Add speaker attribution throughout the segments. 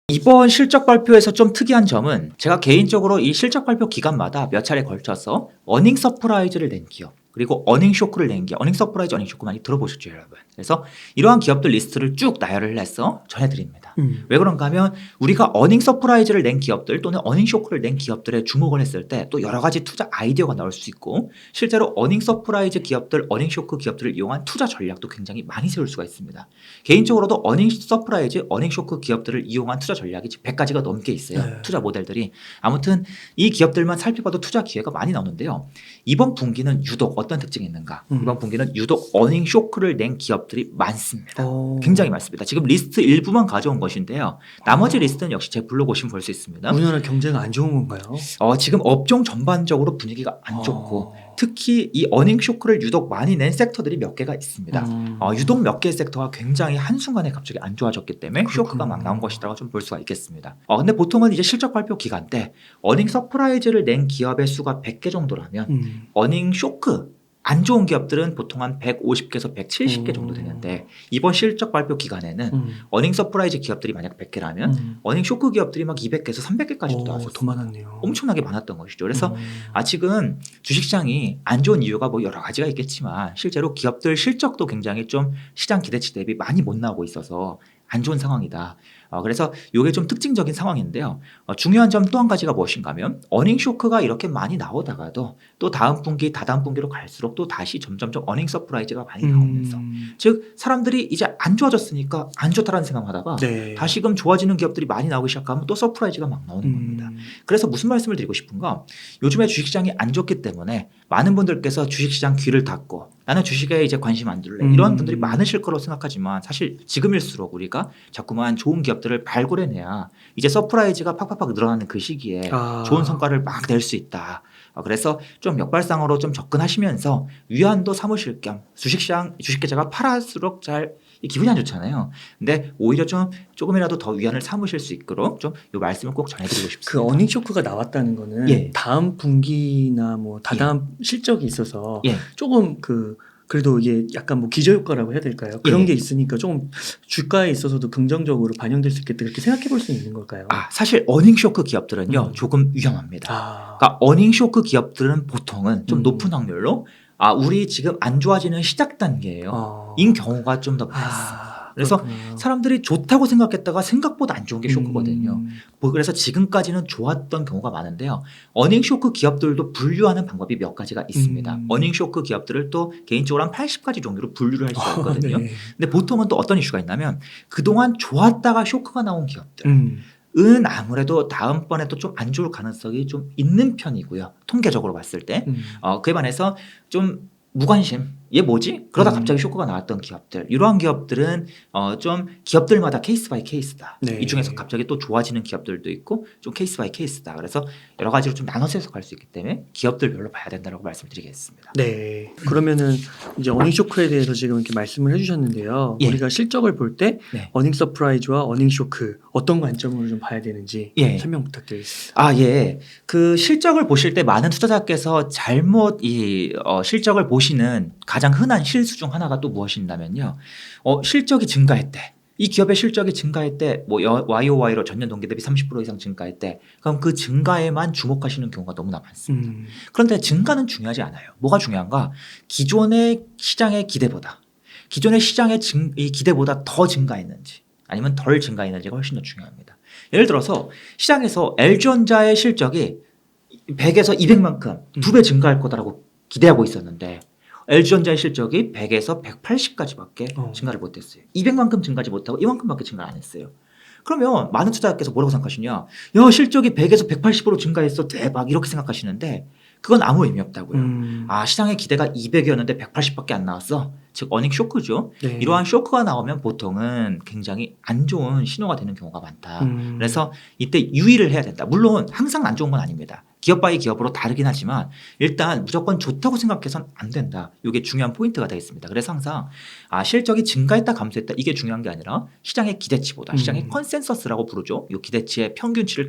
Speaker 1: 이번 실적 발표에서 좀 특이한 점은 제가 개인적으로 이 실적 발표 기간마다 몇 차례 걸쳐서 어닝 서프라이즈를 낸 기업, 그리고 어닝 쇼크를 낸 기업, 어닝 서프라이즈, 어닝 쇼크 많이 들어보셨죠, 여러분? 그래서 이러한 기업들 리스트를 쭉 나열을 해서 전해드립니다. 왜 그런가 하면 우리가 어닝 서프라이즈를 낸 기업들 또는 어닝 쇼크를 낸 기업들에 주목을 했을 때 또 여러 가지 투자 아이디어가 나올 수 있고, 실제로 어닝 서프라이즈 기업들, 어닝 쇼크 기업들을 이용한 투자 전략도 굉장히 많이 세울 수가 있습니다. 개인적으로도 어닝 서프라이즈, 어닝 쇼크 기업들을 이용한 투자 전략이 100가지가 넘게 있어요.
Speaker 2: 네.
Speaker 1: 투자 모델들이. 아무튼 이 기업들만 살펴봐도 투자 기회가 많이 나오는데요. 이번 분기는 유독 어떤 특징이 있는가? 이번 분기는 유독 어닝 쇼크를 낸 기업들이 많습니다. 굉장히 많습니다. 지금 리스트 일부만 가져온 것인데요. 나머지 리스트는 역시 제 블로그 오시면 볼 수 있습니다.
Speaker 2: 우리나라 경제가 안 좋은 건가요?
Speaker 1: 지금 업종 전반적으로 분위기가 안 좋고 특히 이 어닝 쇼크를 유독 많이 낸 섹터들이 몇 개가 있습니다. 유독 몇 개의 섹터가 굉장히 한순간에 갑자기 안 좋아졌기 때문에 쇼크가 막 나온 것이라고 좀 볼 수가 있겠습니다. 근데 보통은 이제 실적 발표 기간 때 어닝 서프라이즈를 낸 기업의 수가 100개 정도라면 어닝 쇼크 안 좋은 기업들은 보통 한 150개에서 170개 정도 되는데 이번 실적 발표 기간에는 어닝 서프라이즈 기업들이 만약 100개라면 어닝 쇼크 기업들이 막 200개에서 300개까지도 나왔어요.
Speaker 2: 더 많았네요.
Speaker 1: 엄청나게 많았던 것이죠. 그래서 지금 주식시장이 안 좋은 이유가 뭐 여러 가지가 있겠지만 실제로 기업들 실적도 굉장히 좀 시장 기대치 대비 많이 못 나오고 있어서 안 좋은 상황이다. 그래서 이게 좀 특징적인 상황인데요. 중요한 점 또 한 가지가 무엇인가 하면 어닝 쇼크가 이렇게 많이 나오다가도 또 다음 분기, 다다음 분기로 갈수록 또 다시 점점점 어닝 서프라이즈가 많이 나오면서 즉 사람들이 이제 안 좋아졌으니까 안 좋다라는 생각하다가 다시금 좋아지는 기업들이 많이 나오기 시작하면 또 서프라이즈가 막 나오는 겁니다. 그래서 무슨 말씀을 드리고 싶은가? 요즘에 주식시장이 안 좋기 때문에 많은 분들께서 주식시장 귀를 닫고 나는 주식에 이제 관심 안 둘래 이런 분들이 많으실 거라고 생각하지만 사실 지금일수록 우리가 자꾸만 좋은 기업들을 발굴해내야 이제 서프라이즈가 팍팍팍 늘어나는 그 시기에 좋은 성과를 막 낼 수 있다. 그래서 좀 역발상으로 좀 접근하시면서 위안도 삼으실 겸 주식시장, 주식계좌가 팔았을수록 잘 기분이 안 좋잖아요. 근데 오히려 좀 조금이라도 더 위안을 삼으실 수 있도록 좀 이 말씀을 꼭 전해드리고 싶습니다.
Speaker 2: 그 어닝 쇼크가 나왔다는 거는 다음 분기나 뭐 다다음 실적이 있어서 조금 그래도 이게 약간 뭐 기저효과라고 해야 될까요? 그런 게 있으니까 조금 주가에 있어서도 긍정적으로 반영될 수 있겠다 이렇게 생각해 볼 수 있는 걸까요?
Speaker 1: 사실 어닝 쇼크 기업들은요 조금 위험합니다. 그러니까 어닝 쇼크 기업들은 보통은 좀 높은 확률로 우리 지금 안 좋아지는 시작 단계예요. 인 경우가 좀 더 많습니다. 그래서
Speaker 2: 그렇군요.
Speaker 1: 사람들이 좋다고 생각했다가 생각보다 안 좋은 게 쇼크거든요. 그래서 지금까지는 좋았던 경우가 많은데요. 어닝 쇼크 기업들도 분류하는 방법이 몇 가지가 있습니다. 어닝 쇼크 기업들을 또 개인적으로 한 80가지 정도로 분류를 할 수가 있거든요. 근데 보통은 또 어떤 이슈가 있냐면 그동안 좋았다가 쇼크가 나온 기업들 은 아무래도 다음번에 또 좀 안 좋을 가능성이 좀 있는 편이고요. 통계적으로 봤을 때. 그에 반해서 좀 무관심. 얘 뭐지? 그러다 갑자기 쇼크가 나왔던 기업들. 이러한 기업들은 좀 기업들마다 케이스 바이 케이스다. 이 중에서 갑자기 또 좋아지는 기업들도 있고 좀 케이스 바이 케이스다. 그래서 여러 가지로 좀 나눠서 해석할 수 있기 때문에 기업들별로 봐야 된다고 말씀드리겠습니다.
Speaker 2: 네. 그러면은 이제 어닝 쇼크에 대해서 지금 이렇게 말씀을 해주셨는데요. 우리가 실적을 볼 때 어닝 서프라이즈와 어닝 쇼크 어떤 관점으로 좀 봐야 되는지 설명 부탁드리겠습니다.
Speaker 1: 그 실적을 보실 때 많은 투자자께서 잘못 이 실적을 보시는 가장 흔한 실수 중 하나가 또 무엇이냐면요. 실적이 증가했대. 이 기업의 실적이 증가했대. 뭐 YOY로 전년 동기 대비 30% 이상 증가했대. 그럼 그 증가에만 주목하시는 경우가 너무나 많습니다. 그런데 증가는 중요하지 않아요. 뭐가 중요한가? 기존의 시장의 기대보다 기존의 시장의 이 기대보다 더 증가했는지 아니면 덜 증가했는지가 훨씬 더 중요합니다. 예를 들어서 시장에서 LG전자의 실적이 100에서 200만큼 2배 증가할 거다라고 기대하고 있었는데 LG전자의 실적이 100에서 180까지밖에 증가를 못했어요. 200만큼 증가하지 못하고 이만큼밖에 증가를 안 했어요. 그러면 많은 투자자께서 뭐라고 생각하시냐? 야, 실적이 100에서 180으로 증가했어. 대박. 이렇게 생각하시는데 그건 아무 의미 없다고요. 시장의 기대가 200이었는데 180밖에 안 나왔어. 즉 어닝 쇼크죠.
Speaker 2: 네.
Speaker 1: 이러한 쇼크가 나오면 보통은 굉장히 안 좋은 신호가 되는 경우가 많다. 그래서 이때 유의를 해야 된다. 물론 항상 안 좋은 건 아닙니다. 기업 바이 기업으로 다르긴 하지만 일단 무조건 좋다고 생각해서는 안 된다. 이게 중요한 포인트가 되겠습니다. 그래서 항상 실적이 증가했다 감소했다 이게 중요한 게 아니라 시장의 기대치보다 시장의 컨센서스라고 부르죠. 이 기대치의 평균치를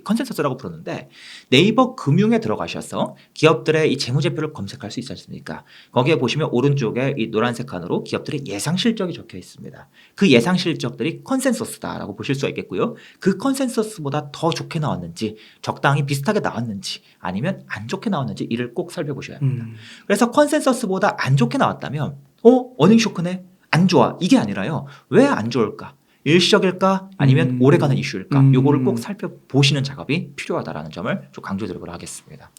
Speaker 1: 컨센서스라고 부르는데 네이버 금융에 들어가셔서 기업들의 이 재무제표를 검색할 수 있지 않습니까? 거기에 보시면 오른쪽에 이 노란색 칸으로 기업들의 예상 실적이 적혀 있습니다. 그 예상 실적들이 컨센서스다라고 보실 수가 있겠고요. 그 컨센서스보다 더 좋게 나왔는지 적당히 비슷하게 나왔는지 아니면 안 좋게 나왔는지 이를 꼭 살펴보셔야 합니다. 그래서 컨센서스보다 안 좋게 나왔다면 어닝 쇼크네? 안 좋아. 이게 아니라요. 왜 안 좋을까? 일시적일까? 아니면 오래가는 이슈일까? 요거를 꼭 살펴보시는 작업이 필요하다라는 점을 좀 강조드리도록 하겠습니다.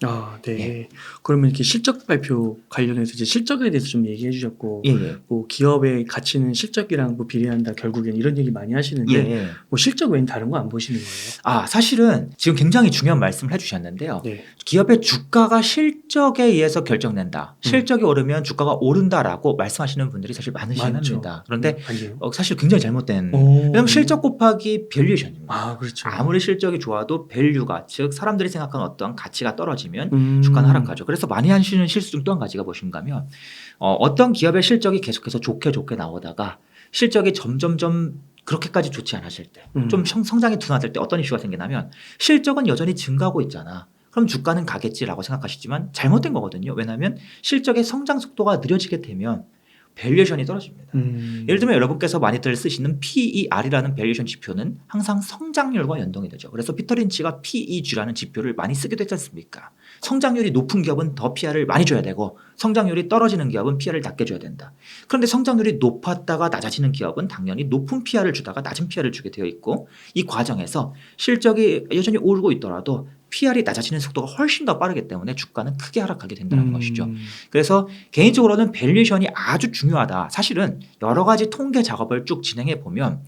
Speaker 2: 네.
Speaker 1: 예.
Speaker 2: 그러면 이렇게 실적 발표 관련해서 이제 실적에 대해서 좀 얘기해 주셨고,
Speaker 1: 예.
Speaker 2: 뭐 기업의 가치는 실적이랑 뭐 비례한다 결국엔 이런 얘기 많이 하시는데,
Speaker 1: 예.
Speaker 2: 뭐 실적 외엔 다른 거 안 보시는 거예요?
Speaker 1: 사실은 지금 굉장히 중요한 말씀을 해주셨는데요.
Speaker 2: 네.
Speaker 1: 기업의 주가가 실적에 의해서 결정된다. 실적이 오르면 주가가 오른다라고 말씀하시는 분들이 사실 많으시긴
Speaker 2: 많죠.
Speaker 1: 합니다. 그런데
Speaker 2: 아니요.
Speaker 1: 사실 굉장히 잘못된. 왜냐하면 실적 곱하기 밸류에이션입니다.
Speaker 2: 그렇죠.
Speaker 1: 아무리 실적이 좋아도 밸류가 즉 사람들이 생각하는 어떤 가치가 떨어지면 주가는 하락하죠. 그래서 많이 하시는 실수 중 또 한 가지가 무엇인가면 어떤 기업의 실적이 계속해서 좋게 나오다가 실적이 점점점 그렇게까지 좋지 않으실 때, 좀 성장이 둔화될 때 어떤 이슈가 생기냐면 실적은 여전히 증가하고 있잖아. 그럼 주가는 가겠지라고 생각하시지만 잘못된 거거든요. 왜냐하면 실적의 성장 속도가 느려지게 되면 밸류에이션이 떨어집니다. 예를 들면 여러분께서 많이들 쓰시는 PER이라는 밸류에이션 지표는 항상 성장률과 연동이 되죠. 그래서 피터 린치가 PEG라는 지표를 많이 쓰기도 했지 않습니까? 성장률이 높은 기업은 더 PR을 많이 줘야 되고 성장률이 떨어지는 기업은 PR을 낮게 줘야 된다. 그런데 성장률이 높았다가 낮아지는 기업은 당연히 높은 PR을 주다가 낮은 PR을 주게 되어 있고 이 과정에서 실적이 여전히 오르고 있더라도 PR이 낮아지는 속도가 훨씬 더 빠르기 때문에 주가는 크게 하락하게 된다는 것이죠. 그래서 개인적으로는 밸류에이션이 아주 중요하다. 사실은 여러 가지 통계 작업을 쭉 진행해 보면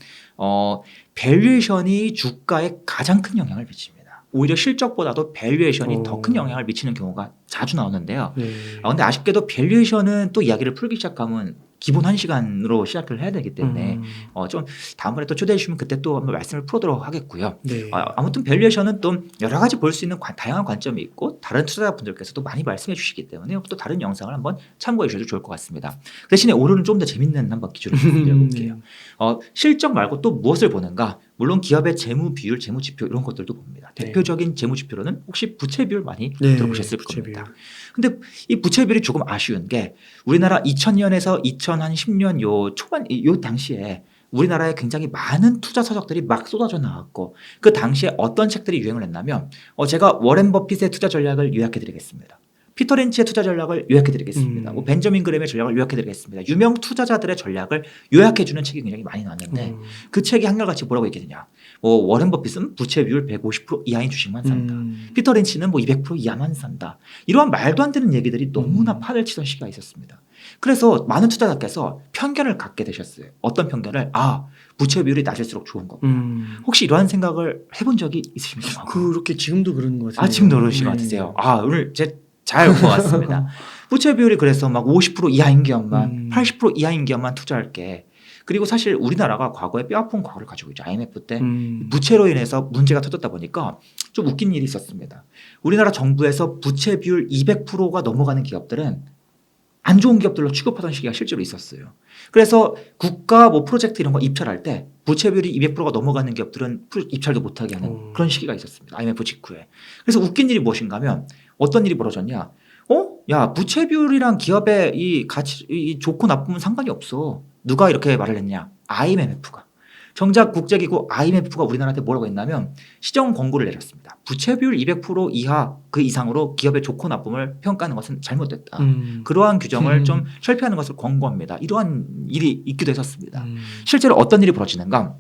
Speaker 1: 밸류에이션이 주가에 가장 큰 영향을 미칩니다. 오히려 실적보다도 밸류에이션이 더 큰 영향을 미치는 경우가 자주 나오는데요. 근데 아쉽게도 밸류에이션은 또 이야기를 풀기 시작하면 기본 1시간으로 시작을 해야 되기 때문에 좀 다음번에 또 초대해 주시면 그때 또 한번 말씀을 풀어도록 하겠고요.
Speaker 2: 네.
Speaker 1: 아무튼 밸류에이션은 또 여러 가지 볼 수 있는 다양한 관점이 있고 다른 투자자분들께서도 많이 말씀해 주시기 때문에 또 다른 영상을 한번 참고해 주셔도 좋을 것 같습니다. 대신에 오늘은 좀 더 재밌는 한번 기준을 드려볼게요. 실적 말고 또 무엇을 보는가? 물론 기업의 재무 비율, 재무 지표 이런 것들도 봅니다. 대표적인 재무 지표로는 혹시 부채 비율 많이 들어보셨을 겁니다. 근데 이 부채 비율이 조금 아쉬운 게 우리나라 2000년에서 2010년 요 초반 요 당시에 우리나라에 굉장히 많은 투자 서적들이 막 쏟아져 나왔고 그 당시에 어떤 책들이 유행을 했냐면 제가 워렌 버핏의 투자 전략을 요약해 드리겠습니다. 피터 린치의 투자 전략을 요약해 드리겠습니다. 벤저민 그램의 전략을 요약해 드리겠습니다. 유명 투자자들의 전략을 요약해 주는 책이 굉장히 많이 나왔는데 그 책이 한결같이 뭐라고 얘기했느냐. 워렌 버핏은 부채 비율 150% 이하인 주식만 산다. 피터 린치는 200% 이하만 산다. 이러한 말도 안 되는 얘기들이 너무나 판을 치던 시기가 있었습니다. 그래서 많은 투자자께서 편견을 갖게 되셨어요. 어떤 편견을? 부채 비율이 낮을수록 좋은 거구나. 혹시 이러한 생각을 해본 적이 있으십니까?
Speaker 2: 그렇게 지금도 그런 것 같아요.
Speaker 1: 지금도 그러신 것 같으세요? 오늘 잘 온 것 같습니다. 부채 비율이 그래서 50% 이하인 기업만 80% 이하인 기업만 투자할게. 그리고 사실 우리나라가 과거에 뼈아픈 과거를 가지고 있죠. IMF 때 부채로 인해서 문제가 터졌다 보니까 좀 웃긴 일이 있었습니다. 우리나라 정부에서 부채 비율 200%가 넘어가는 기업들은 안 좋은 기업들로 취급하던 시기가 실제로 있었어요. 그래서 국가 프로젝트 이런 거 입찰할 때 부채 비율이 200%가 넘어가는 기업들은 입찰도 못하게 하는 그런 시기가 있었습니다. IMF 직후에. 그래서 웃긴 일이 무엇인가 하면 어떤 일이 벌어졌냐. 부채 비율이랑 기업의 이 가치, 이 좋고 나쁨은 상관이 없어. 누가 이렇게 말을 했냐. IMF가. 정작 국제기구 IMF가 우리나라한테 뭐라고 했냐면 시정 권고를 내렸습니다. 부채 비율 200% 이하 그 이상으로 기업의 좋고 나쁨을 평가하는 것은 잘못됐다. 그러한 규정을 좀 철폐하는 것을 권고합니다. 이러한 일이 있기도 했었습니다. 실제로 어떤 일이 벌어지는가?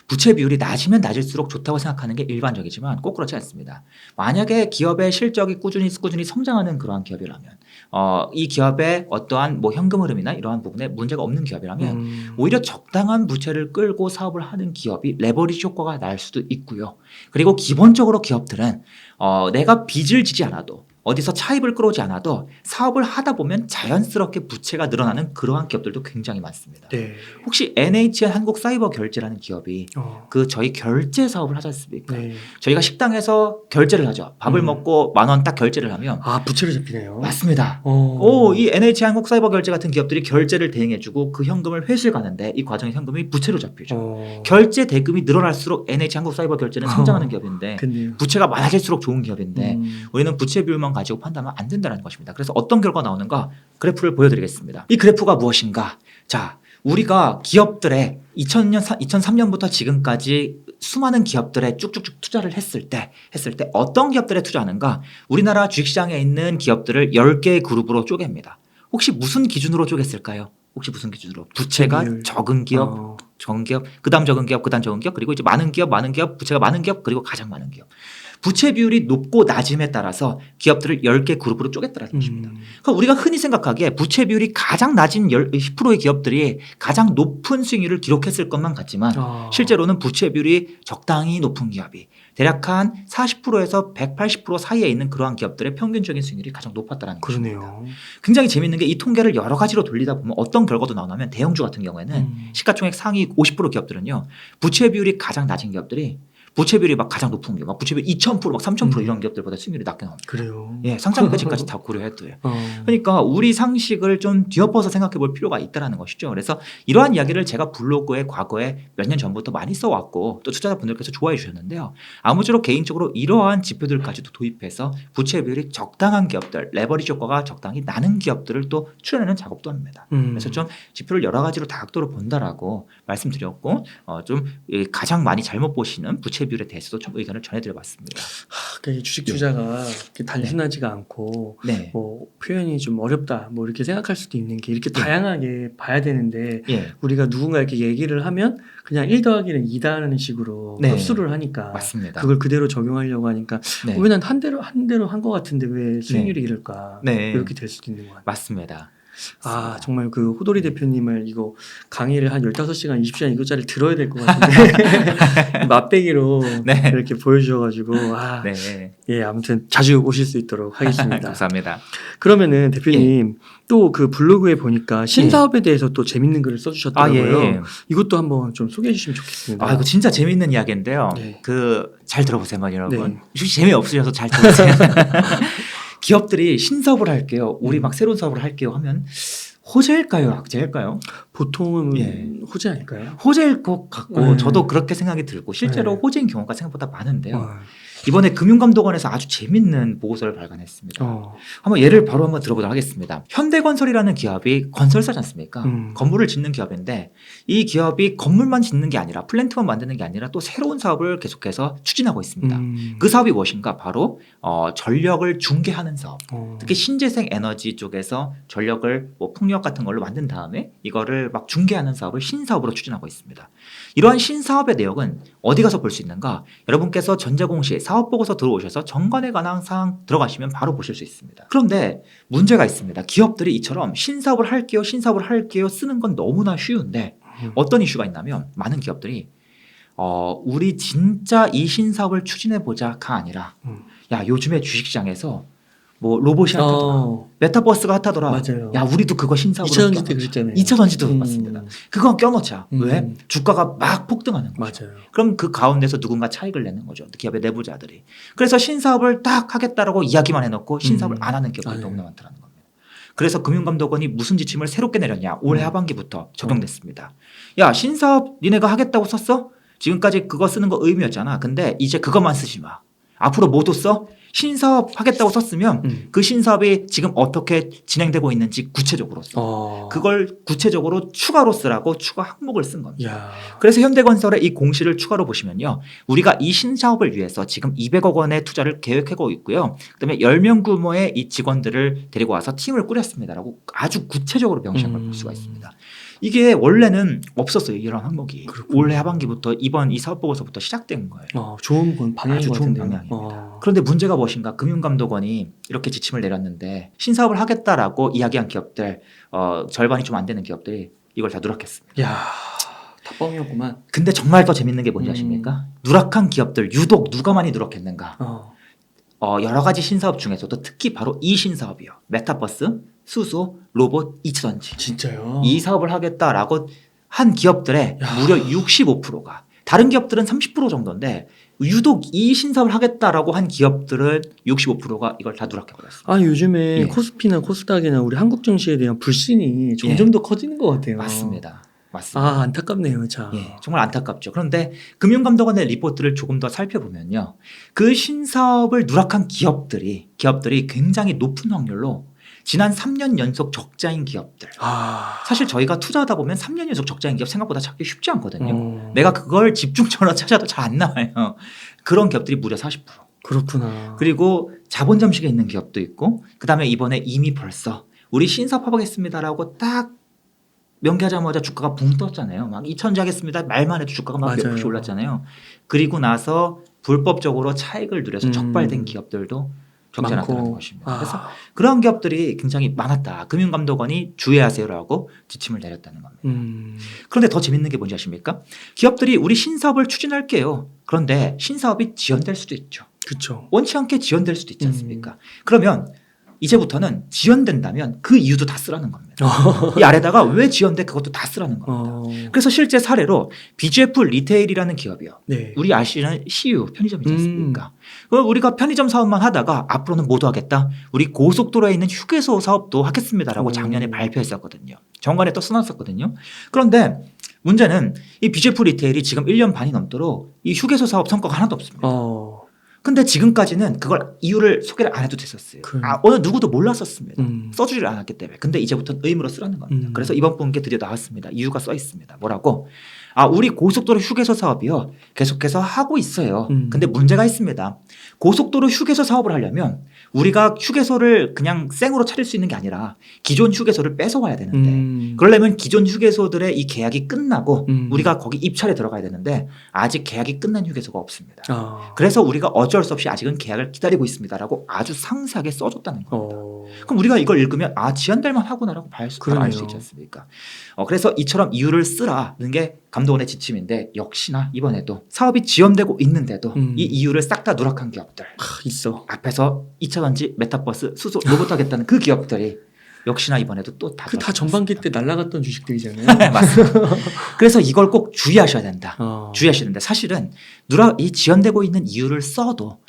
Speaker 1: 부채 비율이 낮으면 낮을수록 좋다고 생각하는 게 일반적이지만 꼭 그렇지 않습니다. 만약에 기업의 실적이 꾸준히 성장하는 그러한 기업이라면 이 기업의 어떠한 현금 흐름이나 이러한 부분에 문제가 없는 기업이라면 오히려 적당한 부채를 끌고 사업을 하는 기업이 레버리지 효과가 날 수도 있고요. 그리고 기본적으로 기업들은 내가 빚을 지지 않아도 어디서 차입을 끌어오지 않아도 사업을 하다 보면 자연스럽게 부채가 늘어나는 그러한 기업들도 굉장히 많습니다.
Speaker 2: 네.
Speaker 1: 혹시 NHN 한국사이버결제라는 기업이 그 저희 결제 사업을 하지 않습니까?
Speaker 2: 네.
Speaker 1: 저희가 식당에서 결제를 하죠. 밥을 먹고 10,000원 딱 결제를 하면
Speaker 2: 부채로 잡히네요.
Speaker 1: 맞습니다. 이 NHN 한국사이버결제 같은 기업들이 결제를 대행해주고 그 현금을 회수해 가는데 이 과정에 현금이 부채로 잡히죠. 결제 대금이 늘어날수록 NHN 한국사이버결제는 성장하는 기업인데 부채가 많아질수록 좋은 기업인데 우리는 부채 비율만 가지고 판단하면 안 된다는 것입니다. 그래서 어떤 결과가 나오는가 그래프를 보여드리겠습니다. 이 그래프가 무엇인가? 자, 우리가 기업들의 2003년부터 지금까지 수많은 기업들에 쭉쭉쭉 투자를 했을 때 어떤 기업들에 투자하는가? 우리나라 주식시장에 있는 기업들을 10개의 그룹으로 쪼갭니다. 혹시 무슨 기준으로 쪼갰을까요? 혹시 무슨 기준으로? 부채가 적은 기업, 적은 기업, 그다음 적은 기업, 그다음 적은 기업, 그리고 이제 많은 기업, 부채가 많은 기업, 그리고 가장 많은 기업. 부채 비율이 높고 낮음에 따라서 기업들을 10개 그룹으로 쪼갰다는 것입니다. 그러니까 우리가 흔히 생각하기에 부채 비율이 가장 낮은 10%의 기업들이 가장 높은 수익률을 기록했을 것만 같지만 실제로는 부채 비율이 적당히 높은 기업이 대략 한 40%에서 180% 사이에 있는 그러한 기업들의 평균적인 수익률이 가장 높았다는 것입니다. 굉장히 재미있는 게 이 통계를 여러 가지로 돌리다 보면 어떤 결과도 나오냐면 대형주 같은 경우에는 시가총액 상위 50% 기업들은요. 부채 비율이 가장 낮은 기업들이 부채 비율이 막 가장 높은 게 막 부채 비율 2,000% 막 3,000% 이런 기업들보다 수익률이 낮게 나옵니다.
Speaker 2: 그래요.
Speaker 1: 예, 상장 배치까지 다 고려해도요. 그러니까 우리 상식을 좀 뒤엎어서 생각해 볼 필요가 있다라는 것이죠. 그래서 이러한 이야기를 제가 블로그에 과거에 몇 년 전부터 많이 써왔고 또 투자자분들께서 좋아해 주셨는데요. 아무쪼록 개인적으로 이러한 지표들까지도 도입해서 부채 비율이 적당한 기업들, 레버리지 효과가 적당히 나는 기업들을 또 추려내는 작업도 합니다. 그래서 좀 지표를 여러 가지로 다각도로 본다라고 말씀드렸고 좀 가장 많이 잘못 보시는 부채 비율에 대해서도 좀 의견을 전해드려봤습니다.
Speaker 2: 그러니까 주식 투자가 단순하지가 않고 뭐 표현이 좀 어렵다 뭐 이렇게 생각할 수도 있는 게 이렇게 다양하게 봐야 되는데 우리가 누군가 이렇게 얘기를 하면 그냥 1 더하기는 2다라는 식으로 흡수를 하니까
Speaker 1: 맞습니다.
Speaker 2: 그걸 그대로 적용하려고 하니까 왜 난 한 대로 한 것 같은데 왜 수익률이 이럴까 이렇게 될 수도 있는 것 같아요.
Speaker 1: 맞습니다.
Speaker 2: 정말 그 호돌이 대표님을 이거 강의를 한 15시간, 20시간 이거짜리 들어야 될 것 같은데 맛배기로 이렇게 보여주셔가지고 아무튼 자주 오실 수 있도록 하겠습니다.
Speaker 1: 감사합니다.
Speaker 2: 그러면은 대표님 또 그 블로그에 보니까 신사업에 대해서 또 재밌는 글을 써주셨더라고요. 이것도 한번 좀 소개해 주시면 좋겠습니다.
Speaker 1: 이거 진짜 재밌는 이야기인데요. 잘 들어보세요, 여러분. 재미없으셔서 잘 들어보세요. 기업들이 신사업을 할게요. 우리 막 새로운 사업을 할게요 하면 호재일까요? 악재일까요?
Speaker 2: 보통은 호재 아닐까요?
Speaker 1: 호재일 것 같고 저도 그렇게 생각이 들고 실제로 호재인 경우가 생각보다 많은데요. 이번에 금융감독원에서 아주 재밌는 보고서를 발간했습니다. 한번 예를 바로 한번 들어보도록 하겠습니다. 현대건설이라는 기업이 건설사지 않습니까? 건물을 짓는 기업인데 이 기업이 건물만 짓는 게 아니라 플랜트만 만드는 게 아니라 또 새로운 사업을 계속해서 추진하고 있습니다. 그 사업이 무엇인가? 바로 전력을 중개하는 사업. 특히 신재생 에너지 쪽에서 전력을 뭐 풍력 같은 걸로 만든 다음에 이거를 막 중개하는 사업을 신사업으로 추진하고 있습니다. 이러한 신사업의 내용은 어디 가서 볼 수 있는가? 여러분께서 전자공시 사업보고서 들어오셔서 정관에 관한 사항 들어가시면 바로 보실 수 있습니다. 그런데 문제가 있습니다. 기업들이 이처럼 신사업을 할게요 쓰는 건 너무나 쉬운데 어떤 이슈가 있냐면 많은 기업들이 우리 진짜 이 신사업을 추진해보자가 아니라 야 요즘에 주식시장에서 뭐 로봇이 핫하더라. 메타버스가 핫하더라.
Speaker 2: 맞아요.
Speaker 1: 야 우리도 그거 신사업으로
Speaker 2: 2차 전지 때 그랬잖아요.
Speaker 1: 2차 전지도 맞습니다. 그거 껴놓자. 왜? 주가가 막 폭등하는 거죠.
Speaker 2: 맞아요.
Speaker 1: 그럼 그 가운데서 누군가 차익을 내는 거죠. 기업의 내부자들이. 그래서 신사업을 딱 하겠다라고 이야기만 해놓고 신사업을 안 하는 기업들이 너무나 많다는 겁니다. 그래서 금융감독원이 무슨 지침을 새롭게 내렸냐. 올해 하반기부터 적용됐습니다. 야 신사업 니네가 하겠다고 썼어? 지금까지 그거 쓰는 거 의무였잖아. 근데 이제 그것만 쓰지 마. 앞으로 모두 써? 신사업 하겠다고 썼으면 그 신사업이 지금 어떻게 진행되고 있는지 구체적으로 써. 그걸 구체적으로 추가로 쓰라고 추가 항목을 쓴 겁니다. 그래서 현대건설의 이 공시를 추가로 보시면요. 우리가 이 신사업을 위해서 지금 200억 원의 투자를 계획하고 있고요. 그다음에 10명 규모의 이 직원들을 데리고 와서 팀을 꾸렸습니다라고 아주 구체적으로 명시한 걸 볼 수가 있습니다. 이게 원래는 없었어요. 이런 항목이. 올해 하반기부터 이번 이 사업보고서부터 시작된 거예요.
Speaker 2: 좋은 방향인
Speaker 1: 아주
Speaker 2: 것
Speaker 1: 좋은
Speaker 2: 같은데요.
Speaker 1: 방향입니다. 그런데 문제가 무엇인가? 금융감독원이 이렇게 지침을 내렸는데 신사업을 하겠다라고 이야기한 기업들 절반이 좀 안 되는 기업들이 이걸 다 누락했습니다.
Speaker 2: 다 뻥이었구만.
Speaker 1: 근데 정말 더 재밌는 게 뭔지 아십니까? 누락한 기업들 유독 누가 많이 누락했는가? 여러 가지 신사업 중에서도 특히 바로 이 신사업이요. 메타버스, 수소, 로봇, 2차전지.
Speaker 2: 진짜요?
Speaker 1: 이 사업을 하겠다라고 한 기업들의 무려 65%가, 다른 기업들은 30% 정도인데 유독 이 신사업을 하겠다라고 한 기업들은 65%가 이걸 다 누락해버렸습니다.
Speaker 2: 요즘에
Speaker 1: 예.
Speaker 2: 코스피나 코스닥이나 우리 한국 증시에 대한 불신이 점점 더 커지는 것 같아요.
Speaker 1: 맞습니다.
Speaker 2: 안타깝네요, 참.
Speaker 1: 예, 정말 안타깝죠. 그런데 금융감독원의 리포트를 조금 더 살펴보면요, 그 신사업을 누락한 기업들이 굉장히 높은 확률로 지난 3년 연속 적자인 기업들. 사실 저희가 투자하다 보면 3년 연속 적자인 기업 생각보다 찾기 쉽지 않거든요. 내가 그걸 집중적으로 찾아도 잘 안 나와요. 그런 기업들이 무려 40%.
Speaker 2: 그렇구나.
Speaker 1: 그리고 자본 잠식에 있는 기업도 있고, 그다음에 이번에 이미 벌써 우리 신사업하겠습니다라고 딱 명기하자마자 주가가 붕 떴잖아요. 막 2,000주 하겠습니다. 말만 해도 주가가 막 몇 %씩 올랐잖아요. 그리고 나서 불법적으로 차익을 누려서 적발된 기업들도 적자 났다는 것입니다. 그래서 그런 기업들이 굉장히 많았다. 금융감독원이 주의하세요라고 지침을 내렸다는 겁니다. 그런데 더 재밌는 게 뭔지 아십니까? 기업들이 우리 신사업을 추진할게요. 그런데 신사업이 지연될 수도 있죠.
Speaker 2: 그렇죠.
Speaker 1: 원치 않게 지연될 수도 있지 않습니까? 그러면 이제부터는 지연된다면 그 이유도 다 쓰라는 겁니다. 이 아래다가 왜 지연돼 그것도 다 쓰라는 겁니다. 그래서 실제 사례로 BGF 리테일이라는 기업이요.
Speaker 2: 네.
Speaker 1: 우리 아시는 CU 편의점이지 않습니까? 그럼 우리가 편의점 사업만 하다가 앞으로는 모두 하겠다. 우리 고속도로에 있는 휴게소 사업도 하겠습니다라고 작년에 발표했었거든요. 정관에 또 써놨었거든요. 그런데 문제는 이 BGF 리테일이 지금 1년 반이 넘도록 이 휴게소 사업 성과가 하나도 없습니다. 근데 지금까지는 그걸 이유를 소개를 안 해도 됐었어요. 어느 누구도 몰랐었습니다. 써주지를 않았기 때문에. 근데 이제부터는 의무로 쓰라는 겁니다. 그래서 이번 분기에 드디어 나왔습니다. 이유가 써 있습니다. 뭐라고? 우리 고속도로 휴게소 사업이요, 계속해서 하고 있어요. 근데 문제가 있습니다. 고속도로 휴게소 사업을 하려면 우리가 휴게소를 그냥 생으로 차릴 수 있는 게 아니라 기존 휴게소를 뺏어와야 되는데, 그러려면 기존 휴게소들의 이 계약이 끝나고 우리가 거기 입찰에 들어가야 되는데 아직 계약이 끝난 휴게소가 없습니다. 그래서 우리가 어쩔 수 없이 아직은 계약을 기다리고 있습니다라고 아주 상세하게 써줬다는 겁니다. 그럼 우리가 이걸 읽으면 지연될만 하구나라고 알 수 있지 않습니까? 그래서 이처럼 이유를 쓰라는 게 감독원의 지침인데, 역시나 이번에도 사업이 지연되고 있는데도 이 이유를 싹 다 누락한 기업들
Speaker 2: 있어.
Speaker 1: 앞에서 2차전지, 메타버스, 수소, 로봇 하겠다는 그 기업들이 역시나 이번에도 또 다
Speaker 2: 전반기 때 날아갔던 주식들이잖아요.
Speaker 1: 맞습니다. 그래서 이걸 꼭 주의하셔야 된다. 주의하셔야 된다. 사실은 이 지연되고 있는 이유를 써도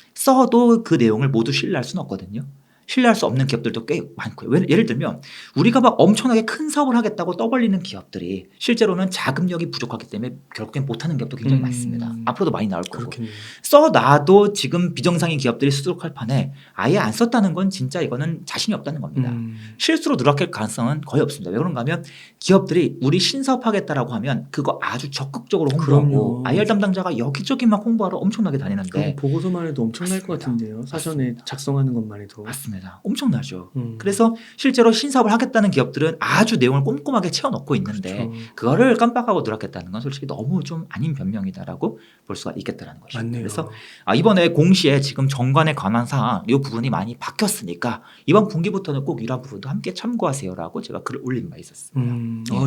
Speaker 1: 그 내용을 모두 신뢰할 수는 없거든요. 신뢰할 수 없는 기업들도 꽤 많고요. 예를 들면 우리가 막 엄청나게 큰 사업을 하겠다고 떠벌리는 기업들이 실제로는 자금력이 부족하기 때문에 결국엔 못하는 기업도 굉장히 많습니다. 앞으로도 많이 나올 거고.
Speaker 2: 그렇겠네요.
Speaker 1: 써놔도 지금 비정상인 기업들이 수두룩할 판에 아예 안 썼다는 건 진짜 이거는 자신이 없다는 겁니다. 실수로 누락할 가능성은 거의 없습니다. 왜 그런가 하면 기업들이 우리 신사업 하겠다라고 하면 그거 아주 적극적으로 홍보하고, IR 담당자가 여기저기 막 홍보하러 엄청나게 다니는데
Speaker 2: 보고서만 해도 엄청날 것 같은데요. 사전에 작성하는 것만 해도.
Speaker 1: 맞습니다. 엄청나죠. 그래서 실제로 신사업을 하겠다는 기업들은 아주 내용을 꼼꼼하게 채워넣고 있는데, 그거를 깜빡하고 누락했다는 건 솔직히 너무 좀 아닌 변명이다라고 볼 수가 있겠다라는 것이죠.
Speaker 2: 맞네요.
Speaker 1: 그래서 이번에 공시에 지금 정관에 관한 사항 이 부분이 많이 바뀌었으니까 이번 분기부터는 꼭 이런 부분도 함께 참고하세요라고 제가 글을 올린 바 있었습니다.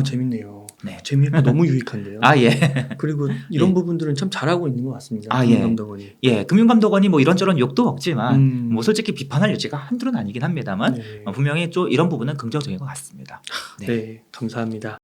Speaker 2: 재밌네요.
Speaker 1: 네.
Speaker 2: 재미있고 너무 유익한데요.
Speaker 1: 예.
Speaker 2: 그리고 이런 부분들은 참 잘하고 있는 것 같습니다. 금융감독원이.
Speaker 1: 금융감독원이 뭐 이런저런 욕도 먹지만 뭐 솔직히 비판할 여지가 한둘은 아니긴 합니다만, 분명히 좀 이런 부분은 긍정적인 것 같습니다.
Speaker 2: 네, 감사합니다.